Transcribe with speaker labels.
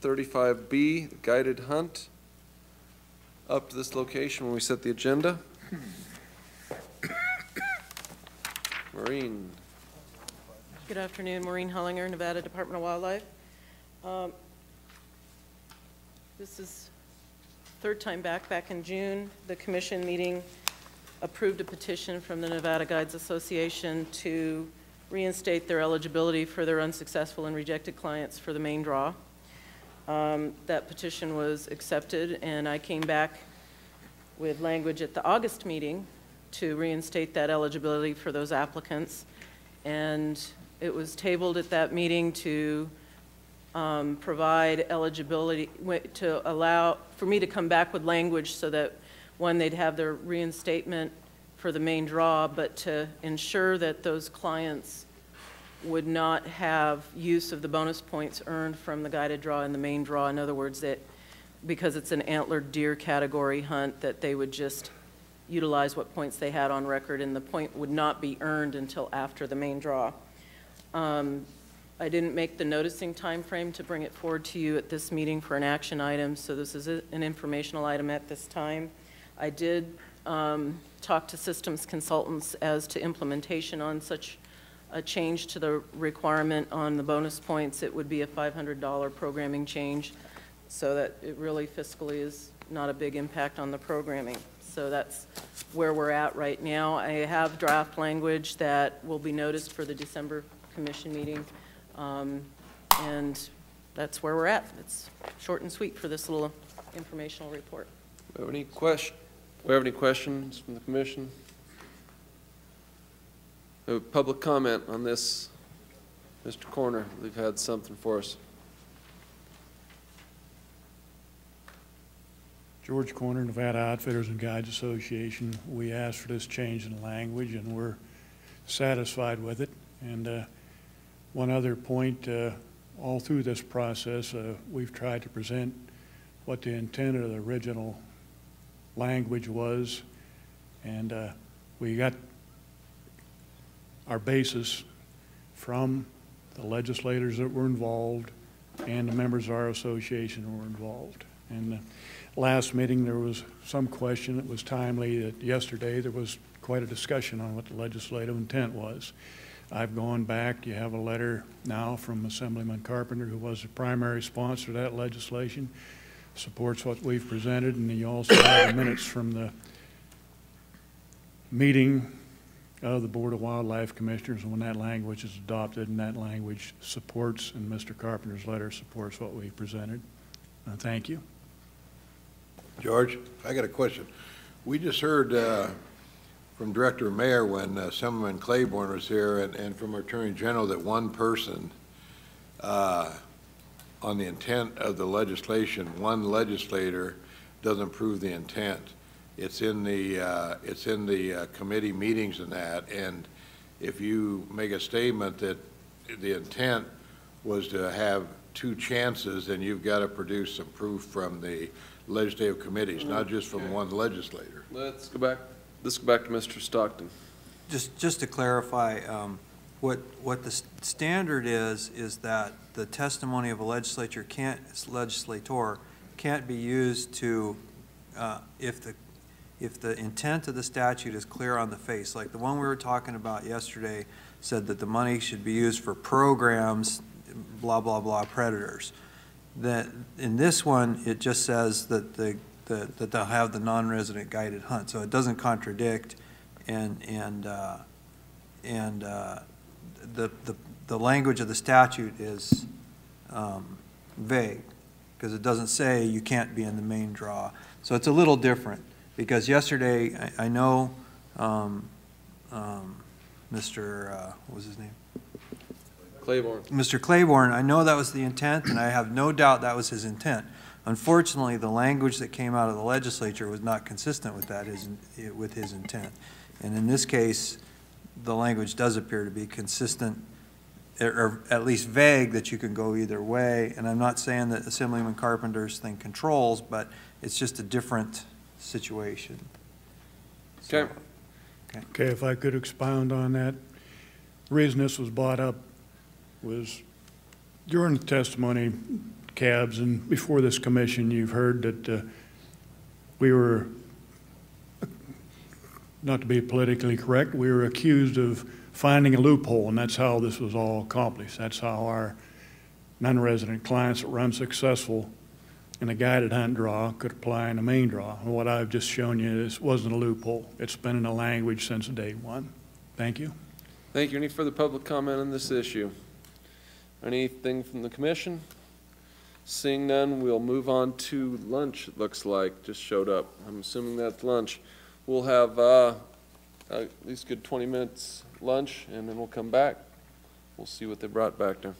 Speaker 1: 35B, guided hunt, up to this location when we set the agenda. Maureen.
Speaker 2: Good afternoon, Maureen Hullinger, Nevada Department of Wildlife. This is third time back in June. The commission meeting approved a petition from the Nevada Guides Association to reinstate their eligibility for their unsuccessful and rejected clients for the main draw. That petition was accepted, and I came back with language at the August meeting to reinstate that eligibility for those applicants. And it was tabled at that meeting to provide eligibility, to allow for me to come back with language so that, one, they'd have their reinstatement for the main draw, but to ensure that those clients would not have use of the bonus points earned from the guided draw and the main draw. In other words, that because it's an antlered deer category hunt, that they would just utilize what points they had on record, and the point would not be earned until after the main draw. I didn't make the noticing time frame to bring it forward to you at this meeting for an action item, so this is an informational item at this time. I did talk to systems consultants as to implementation on such a change to the requirement on the bonus points. It would be a $500 programming change, so that it really fiscally is not a big impact on the programming. So that's where we're at right now. I have draft language that will be noticed for the December commission meeting, and that's where we're at. It's short and sweet for this little informational report.
Speaker 1: We have any questions from the commission? We have public comment on this. Mr. Corner, we've had something for us.
Speaker 3: George Corner, Nevada Outfitters and Guides Association. We asked for this change in language, and we're satisfied with it. And one other point, all through this process, we've tried to present what the intent of the original language was, and we got our basis from the legislators that were involved and the members of our association who were involved. And last meeting there was some question. It was timely that yesterday there was quite a discussion on what the legislative intent was. I've gone back. You have a letter now from Assemblyman Carpenter, who was the primary sponsor of that legislation, supports what we've presented, and you also have the minutes from the meeting of the Board of Wildlife Commissioners when that language is adopted, and that language supports, and Mr. Carpenter's letter supports what we presented. Thank you.
Speaker 4: George, I got a question. We just heard from Director Mayer when Assemblyman Claiborne was here, and from our Attorney General, that one person on the intent of the legislation, one legislator doesn't prove the intent. It's in the committee meetings and that, and if you make a statement that the intent was to have two chances, then you've got to produce some proof from the legislative committees, not just from one legislator.
Speaker 1: Let's go back to Mr. Stockton.
Speaker 5: Just to clarify, what the standard is that the testimony of a legislator can't be used to if the intent of the statute is clear on the face. Like the one we were talking about yesterday said that the money should be used for programs, blah blah blah, predators. That in this one it just says that that they'll have the non-resident guided hunt, so it doesn't contradict, and the language of the statute is vague because it doesn't say you can't be in the main draw. So it's a little different because yesterday I know Mr. What was his name?
Speaker 1: Claiborne.
Speaker 5: Mr. Claiborne, I know that was the intent, and I have no doubt that was his intent. Unfortunately, the language that came out of the legislature was not consistent with that, with his intent. And in this case, the language does appear to be consistent, or at least vague, that you can go either way. And I'm not saying that Assemblyman Carpenter's thing controls, but it's just a different situation.
Speaker 1: Okay.
Speaker 5: So,
Speaker 3: Okay, if I could expound on that. The reason this was brought up was during the testimony, cabs, and before this commission, you've heard that we were, not to be politically correct, we were accused of finding a loophole, and that's how this was all accomplished. That's how our non-resident clients that were unsuccessful in a guided hunt draw could apply in a main draw. And what I've just shown you, this wasn't a loophole. It's been in the language since day one. Thank you.
Speaker 1: Thank you. Any further public comment on this issue? Anything from the commission? Seeing none, we'll move on to lunch, it looks like, just showed up. I'm assuming that's lunch. We'll have at least a good 20 minutes lunch, and then we'll come back. We'll see what they brought back there.